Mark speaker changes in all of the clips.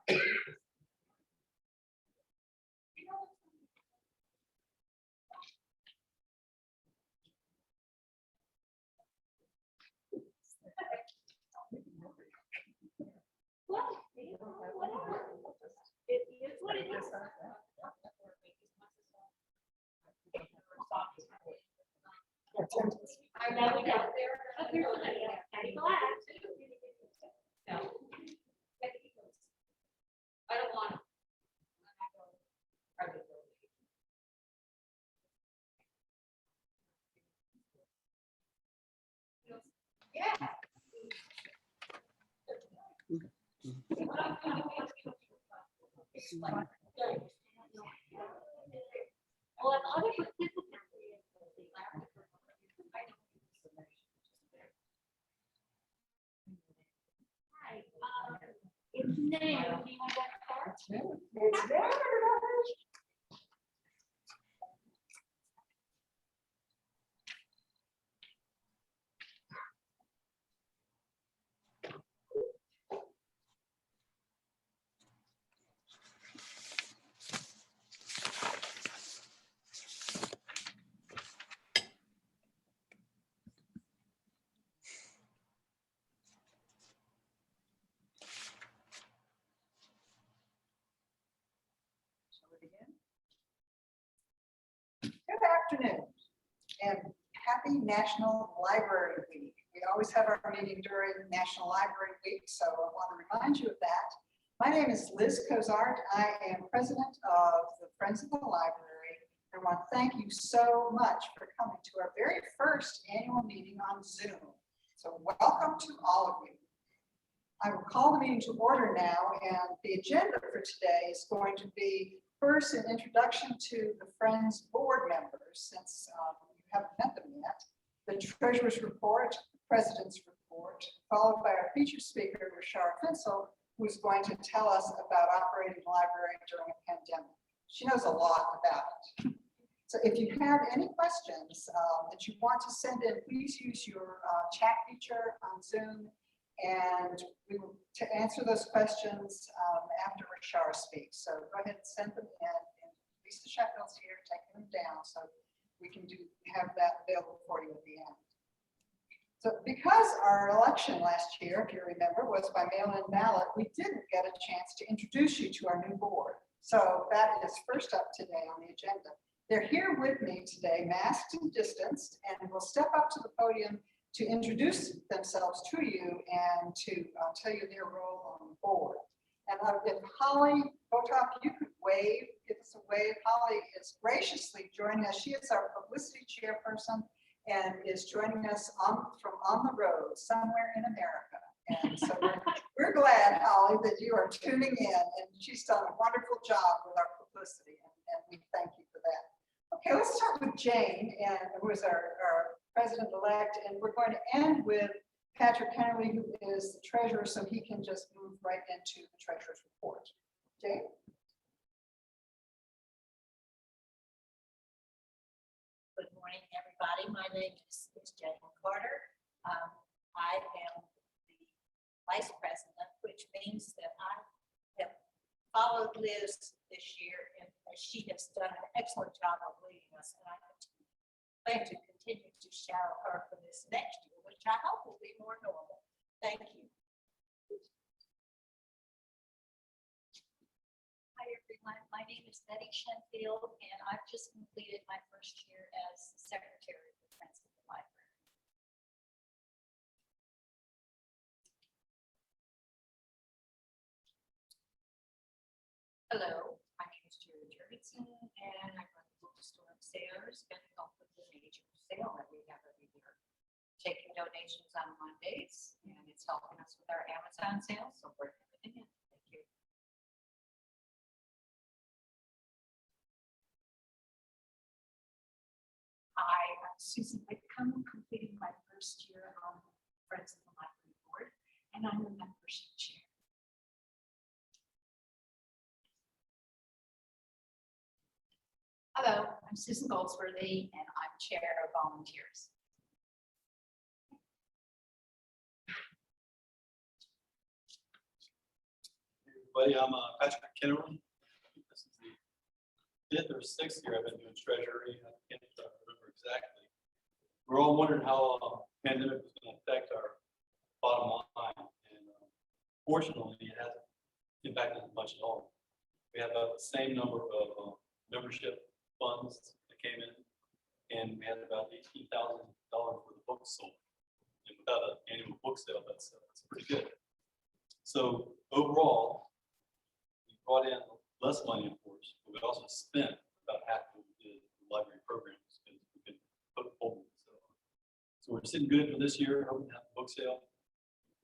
Speaker 1: It is what it is. I know we got there. But there's any glass. No. I don't want to. Yeah. Well, if other participants. Hi, it's Nan. Do you want to start?
Speaker 2: It's there. Good afternoon and happy National Library Week. We always have our meeting during National Library Week, so I want to remind you of that. My name is Liz Cozart. I am president of the Friends of the Library. I want to thank you so much for coming to our very first annual meeting on Zoom. So welcome to all of you. I will call the meeting to order now, and the agenda for today is going to be first an introduction to the Friends board members, since you haven't met them yet, the treasurer's report, the president's report, followed by our featured speaker, Rishara Finsel, who is going to tell us about operating the library during a pandemic. She knows a lot about it. So if you have any questions that you want to send in, please use your chat feature on Zoom, and we will answer those questions after Rishara speaks. So go ahead and send them in, and Lisa Sheffield's here taking them down so we can have that available for you at the end. So because our election last year, if you remember, was by mail-in ballot, we didn't get a chance to introduce you to our new board. So that is first up today on the agenda. They're here with me today, masked and distanced, and will step up to the podium to introduce themselves to you and to tell you their role on the board. And if Holly Botok, you could wave, give us a wave. Holly is graciously joining us. She is our publicity chairperson and is joining us from on the road somewhere in America. And so we're glad, Holly, that you are tuning in, and she's done a wonderful job with our publicity, and we thank you for that. Okay, let's start with Jane, who is our president-elect, and we're going to end with Patrick Kennerly, who is the treasurer, so he can just move right into the treasurer's report. Jane?
Speaker 3: Good morning, everybody. My name is Jane Carter. I am the vice president, which means that I have followed Liz this year, and she has done an excellent job of leading us, and I plan to continue to shadow her for this next year, which I hope will be more normal. Thank you.
Speaker 4: Hi, everyone. My name is Betty Shenfield, and I've just completed my first year as secretary of the Friends of the Library. Hello, my name is Jerry Jurgensen, and I run the bookstore and sales and help with the major sale that we have every year. Taking donations on Mondays, and it's helping us with our Amazon sales, so bring everything in. Thank you. I'm Susan Whitcomb, completing my first year on Friends of the Library Board, and I'm the membership chair. Hello, I'm Susan Goldsworthy, and I'm chair of volunteers.
Speaker 5: everybody. I'm Patrick Kinnery. This is the 5th or 6th year I've been doing treasury. I can't remember exactly. We're all wondering how pandemic is going to affect our bottom line, and fortunately, it hasn't impacted us much at all. We have about the same number of membership funds that came in, and we had about $18,000 worth of books sold. And without an annual book sale, that's pretty good. So overall, we brought in less money, of course, but we also spent about half of what we did in the library programs because we could put forward. So we're sitting good for this year. Hoping to have a book sale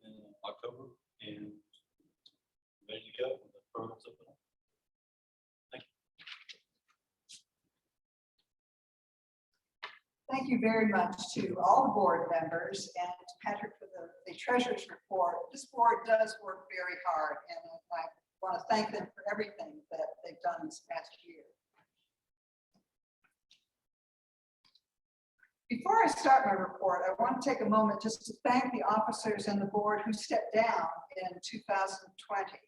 Speaker 5: in October and ready to go when the program's open up. Thank you.
Speaker 2: Thank you very much to all the board members and to Patrick for the treasurer's report. This board does work very hard, and I want to thank them for everything that they've done this past year. Before I start my report, I want to take a moment just to thank the officers and the board who stepped down in 2020.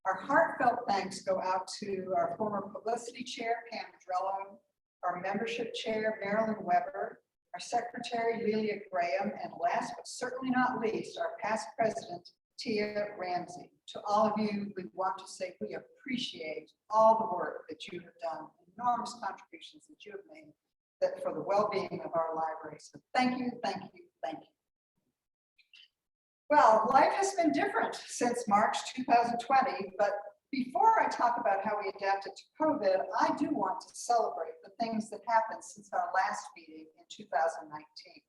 Speaker 2: Our heartfelt thanks go out to our former publicity chair, Pam Drello, our membership chair, Marilyn Weber, our secretary, Lelia Graham, and last but certainly not least, our past president, Tia Ramsey. To all of you, we want to say we appreciate all the work that you have done, enormous contributions that you have made that for the well-being of our library. So thank you, thank you, thank you. Well, life has been different since March 2020, but before I talk about how we adapted to COVID, I do want to celebrate the things that happened since our last meeting in 2019.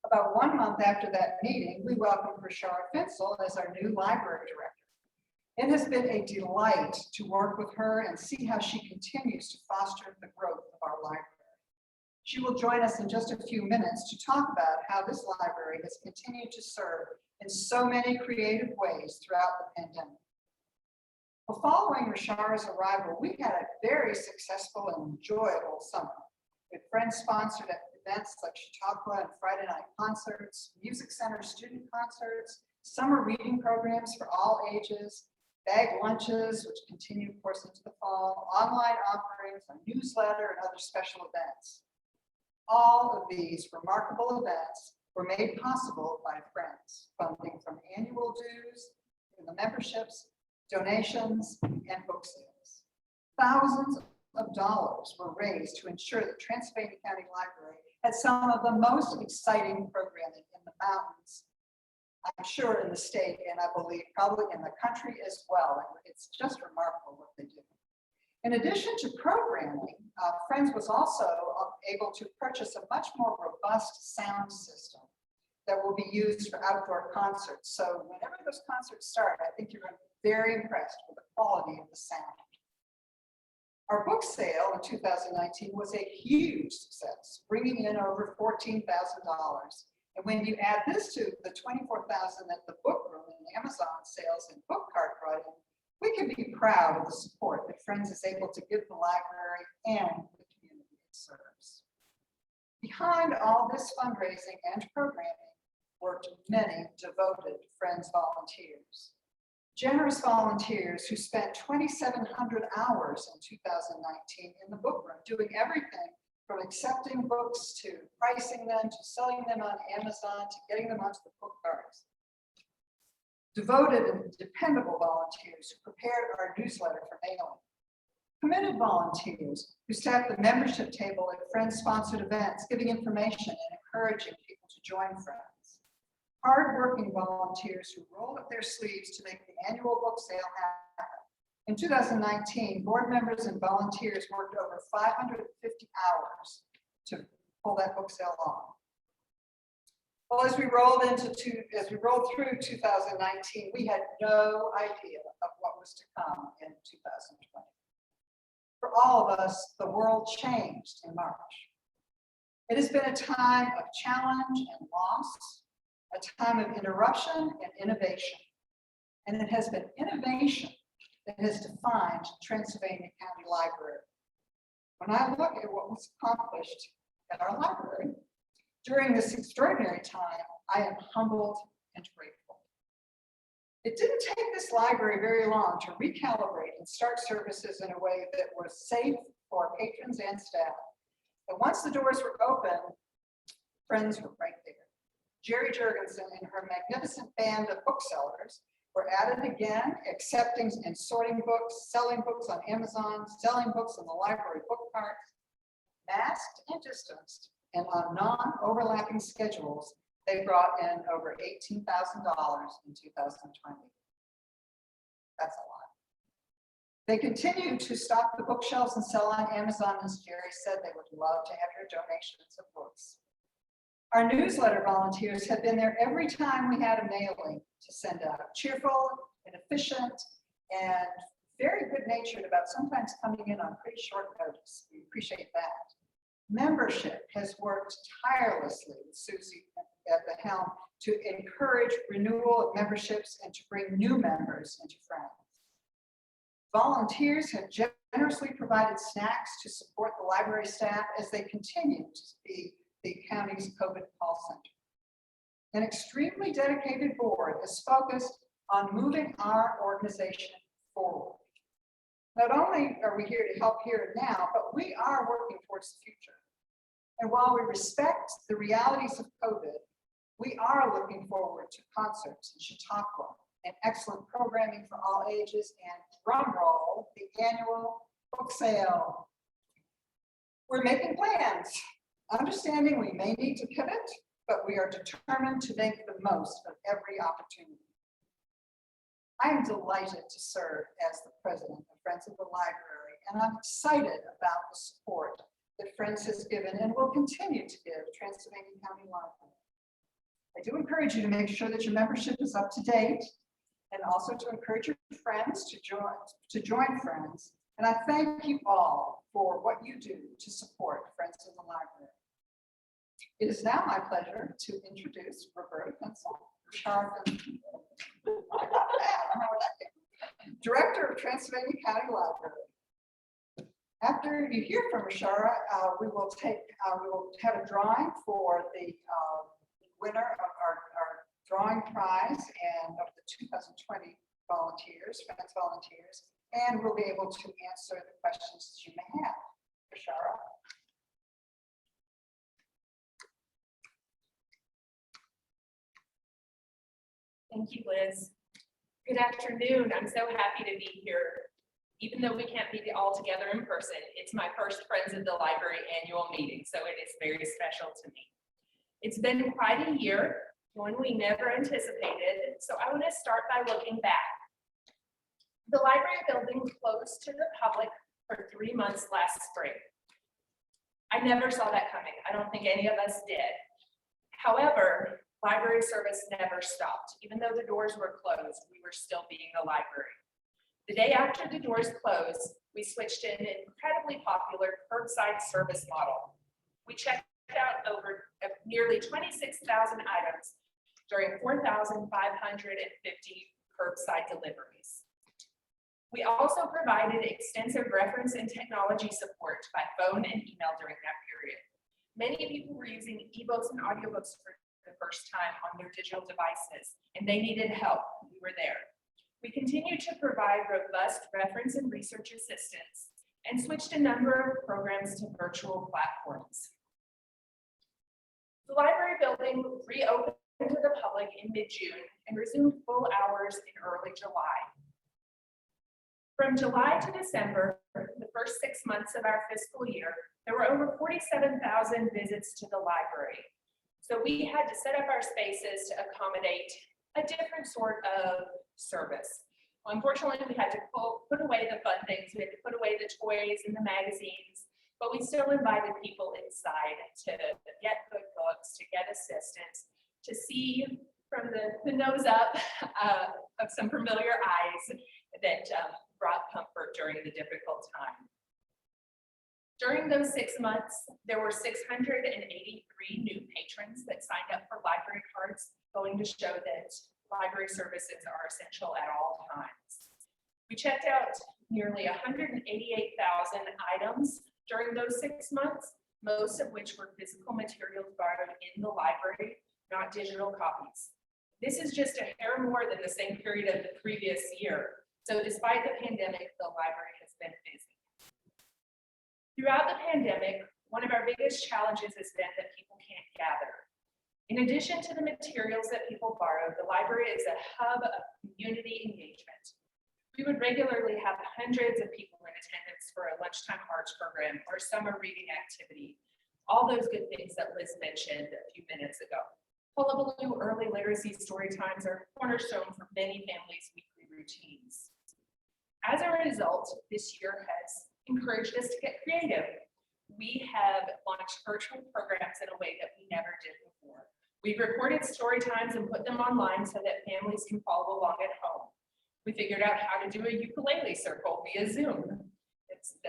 Speaker 2: About 1 month after that meeting, we welcomed Rishara Finsel as our new library director. It has been a delight to work with her and see how she continues to foster the growth of our library. She will join us in just a few minutes to talk about how this library has continued to serve in so many creative ways throughout the pandemic. Well, following Rishara's arrival, we had a very successful and enjoyable summer with friend-sponsored events like Chautauqua and Friday night concerts, music center student concerts, summer reading programs for all ages, bag lunches, which continue, of course, into the fall, online offerings, a newsletter, and other special events. All of these remarkable events were made possible by friends, funding from annual dues in the memberships, donations, and book sales. Thousands of dollars were raised to ensure that Transylvania County Library had some of the most exciting programming in the mountains, I'm sure in the state, and I believe probably in the country as well. It's just remarkable what they do. In addition to programming, Friends was also able to purchase a much more robust sound system that will be used for outdoor concerts. So whenever those concerts start, I think you're going to be very impressed with the quality of the sound. Our book sale in 2019 was a huge success, bringing in over $14,000. And when you add this to the $24,000 that the book room and Amazon sales and book cart brought in, we can be proud of the support that Friends is able to give the library and the community it serves. Behind all this fundraising and programming worked many devoted Friends volunteers. Generous volunteers who spent 2,700 hours in 2019 in the book room, doing everything from accepting books to pricing them, to selling them on Amazon, to getting them onto the book cards. Devoted and dependable volunteers who prepared our newsletter for mailing. Committed volunteers who sat at the membership table at Friends-sponsored events, giving information and encouraging people to join Friends. Hardworking volunteers who rolled up their sleeves to make the annual book sale happen. In 2019, board members and volunteers worked over 550 hours to pull that book sale off. Well, as we rolled through 2019, we had no idea of what was to come in 2020. For all of us, the world changed in March. It has been a time of challenge and loss, a time of interruption and innovation. And it has been innovation that has defined Transylvania County Library. When I look at what was accomplished at our library during this extraordinary time, I am humbled and grateful. It didn't take this library very long to recalibrate and start services in a way that was safe for patrons and staff. And once the doors were open, friends were right there. Jerry Jurgensen and her magnificent band of booksellers were at it again, accepting and sorting books, selling books on Amazon, selling books on the library book carts, masked and distanced, and on non-overlapping schedules. They brought in over $18,000 in 2020. That's a lot. They continue to stock the bookshelves and sell on Amazon. As Jerry said, they would love to have your donations of books. Our newsletter volunteers have been there every time we had a mailing to send out, cheerful and efficient and very good natured about sometimes coming in on pretty short notice. We appreciate that. Membership has worked tirelessly with Susie at the helm to encourage renewal of memberships and to bring new members into Friends. Volunteers have generously provided snacks to support the library staff as they continue to be the county's COVID call center. An extremely dedicated board is focused on moving our organization forward. Not only are we here to help here and now, but we are working towards the future. And while we respect the realities of COVID, we are looking forward to concerts in Chautauqua and excellent programming for all ages and drum roll, the annual book sale. We're making plans, understanding we may need to pivot, but we are determined to make the most of every opportunity. I am delighted to serve as the president of Friends of the Library, and I'm excited about the support that Friends has given and will continue to give Transylvania County Library. I do encourage you to make sure that your membership is up to date and also to encourage your friends to join Friends. And I thank you all for what you do to support Friends of the Library. It is now my pleasure to introduce Roberta Finsel, Rishara, Director of Transylvania County Library. After you hear from Rishara, we will have a drawing for the winner of our drawing prize and of the 2020 volunteers, Friends volunteers, and we'll be able to answer the questions that you may have. Rishara.
Speaker 6: Thank you, Liz. Good afternoon. I'm so happy to be here. Even though we can't be all together in person, it's my first Friends of the Library annual meeting, so it is very special to me. It's been quite a year, one we never anticipated, so I want to start by looking back. The library building closed to the public for 3 months last spring. I never saw that coming. I don't think any of us did. However, library service never stopped. Even though the doors were closed, we were still being a library. The day after the doors closed, we switched to an incredibly popular curbside service model. We checked out over nearly 26,000 items during 4,550 curbside deliveries. We also provided extensive reference and technology support by phone and email during that period. Many people were using ebooks and audiobooks for the first time on their digital devices, and they needed help. We were there. We continued to provide robust reference and research assistance and switched a number of programs to virtual platforms. The library building reopened to the public in mid-June and resumed full hours in early July. From July to December, the first 6 months of our fiscal year, there were over 47,000 visits to the library. So we had to set up our spaces to accommodate a different sort of service. Well, unfortunately, we had to put away the fun things. We had to put away the toys and the magazines, but we still invited people inside to get good books, to get assistance, to see from the nose up of some familiar eyes that brought comfort during the difficult time. During those 6 months, there were 683 new patrons that signed up for library cards, going to show that library services are essential at all times. We checked out nearly 188,000 items during those 6 months, most of which were physical materials borrowed in the library, not digital copies. This is just a hair more than the same period of the previous year. So despite the pandemic, the library has been busy. Throughout the pandemic, one of our biggest challenges has been that people can't gather. In addition to the materials that people borrow, the library is a hub of community engagement. We would regularly have hundreds of people in attendance for a lunchtime arts program or summer reading activity. All those good things that Liz mentioned a few minutes ago. Hullabaloo early literacy story times are a cornerstone for many families' weekly routines. As a result, this year has encouraged us to get creative. We have launched virtual programs in a way that we never did before. We've recorded story times and put them online so that families can follow along at home. We figured out how to do a ukulele circle via Zoom.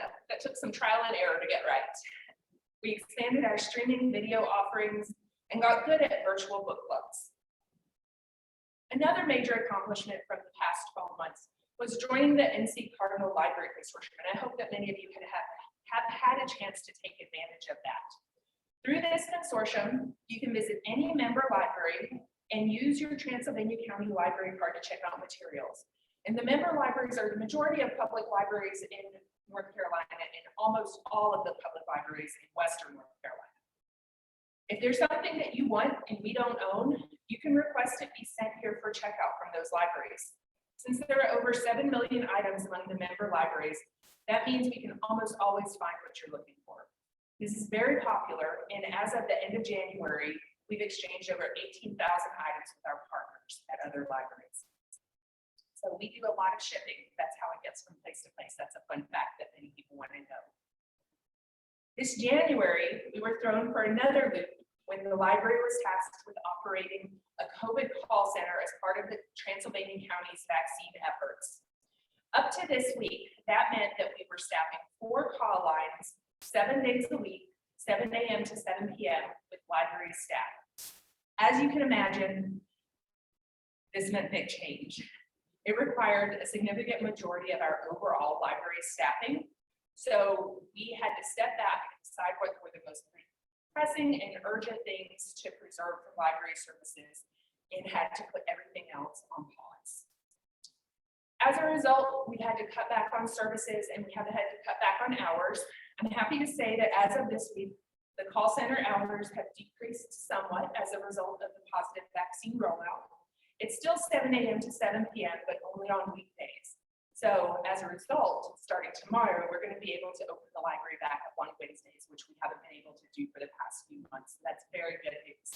Speaker 6: That took some trial and error to get right. We expanded our streaming video offerings and got good at virtual book clubs. Another major accomplishment from the past 12 months was joining the NC Cardinal Library Consortium, and I hope that many of you have had a chance to take advantage of that. Through this consortium, you can visit any member library and use your Transylvania County Library card to check out materials. And the member libraries are the majority of public libraries in North Carolina and almost all of the public libraries in Western North Carolina. If there's something that you want and we don't own, you can request it be sent here for checkout from those libraries. Since there are over 7 million items among the member libraries, that means we can almost always find what you're looking for. This is very popular, and as of the end of January, we've exchanged over 18,000 items with our partners at other libraries. So we do a lot of shipping. That's how it gets from place to place. That's a fun fact that many people want to know. This January, we were thrown for another loop when the library was tasked with operating a COVID call center as part of the Transylvania County's vaccine efforts. Up to this week, that meant that we were staffing 4 call lines, 7 days a week, 7 a.m. to 7 p.m. with library staff. As you can imagine, this meant big change. It required a significant majority of our overall library staffing. So we had to step back and decide what were the most pressing and urgent things to preserve for library services and had to put everything else on pause. As a result, we had to cut back on services and we had to cut back on hours. I'm happy to say that as of this week, the call center hours have decreased somewhat as a result of the positive vaccine rollout. It's still 7 a.m. to 7 p.m., but only on weekdays. So as a result, starting tomorrow, we're going to be able to open the library back on Wednesdays, which we haven't been able to do for the past few months. That's very good news.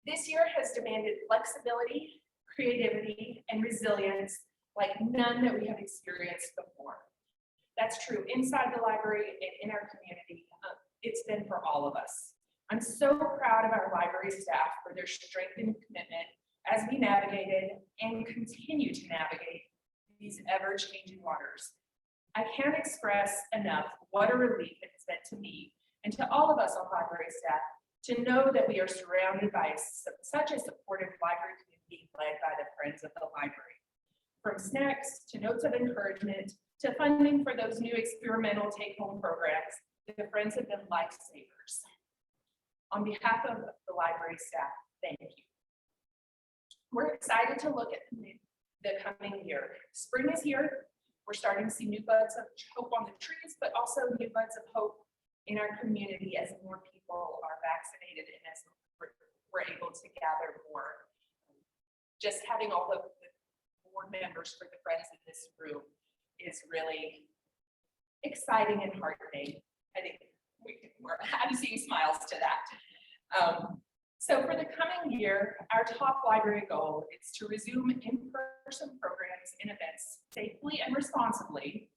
Speaker 6: This year has demanded flexibility, creativity, and resilience like none that we have experienced before. That's true inside the library and in our community. It's been for all of us. I'm so proud of our library staff for their strength and commitment as we navigated and continue to navigate these ever-changing waters. I can't express enough what a relief it has been to me and to all of us on library staff to know that we are surrounded by such a supportive library community led by the Friends of the Library. From snacks to notes of encouragement to funding for those new experimental take-home programs, the Friends have been lifesavers. On behalf of the library staff, thank you. We're excited to look at the coming year. Spring is here. We're starting to see new buds of hope on the trees, but also new buds of hope in our community as more people are vaccinated and as we're able to gather more. Just having all of the board members for the Friends in this room is really exciting and heartening. I think I'm seeing smiles to that. So for the coming year, our top library goal is to resume in-person programs and events safely and responsibly,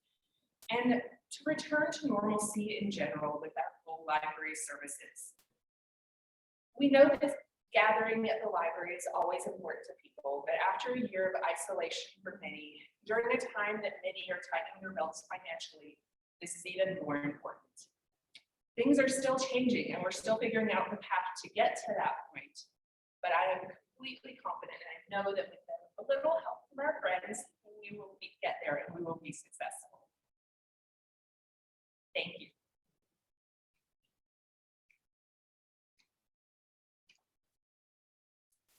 Speaker 6: and to return to normalcy in general with our full library services. We know that gathering at the library is always important to people, but after a year of isolation for many, during a time that many are tightening their belts financially, this is even more important. Things are still changing and we're still figuring out the path to get to that point. But I am completely confident and I know that with a little help from our friends, we will get there and we will be successful. Thank you.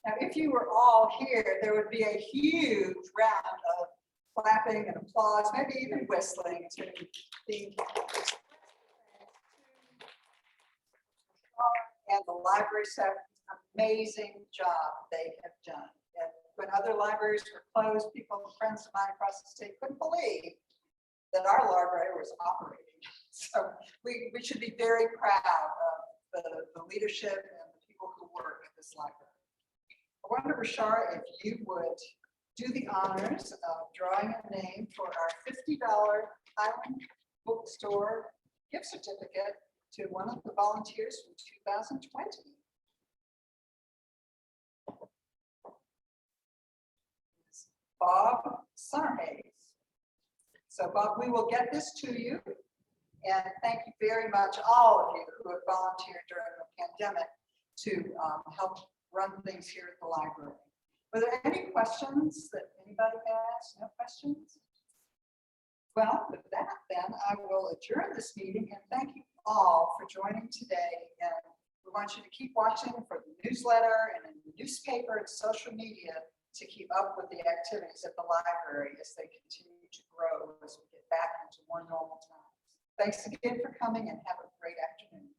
Speaker 2: Now, if you were all here, there would be a huge round of clapping and applause, maybe even whistling to the and the library staff, amazing job they have done. And when other libraries were closed, people, friends of mine across the state couldn't believe that our library was operating. So we should be very proud of the leadership and the people who work at this library. I wonder, Rishara, if you would do the honors of drawing a name for our $50 Highland Bookstore gift certificate to one of the volunteers from 2020. Bob Summerhays. So Bob, we will get this to you. And thank you very much, all of you who have volunteered during the pandemic to help run things here at the library. Were there any questions that anybody has? No questions? Well, with that, then I will adjourn this meeting and thank you all for joining today. And we want you to keep watching for the newsletter and in the newspaper and social media to keep up with the activities at the library as they continue to grow as we get back into more normal times. Thanks again for coming and have a great afternoon.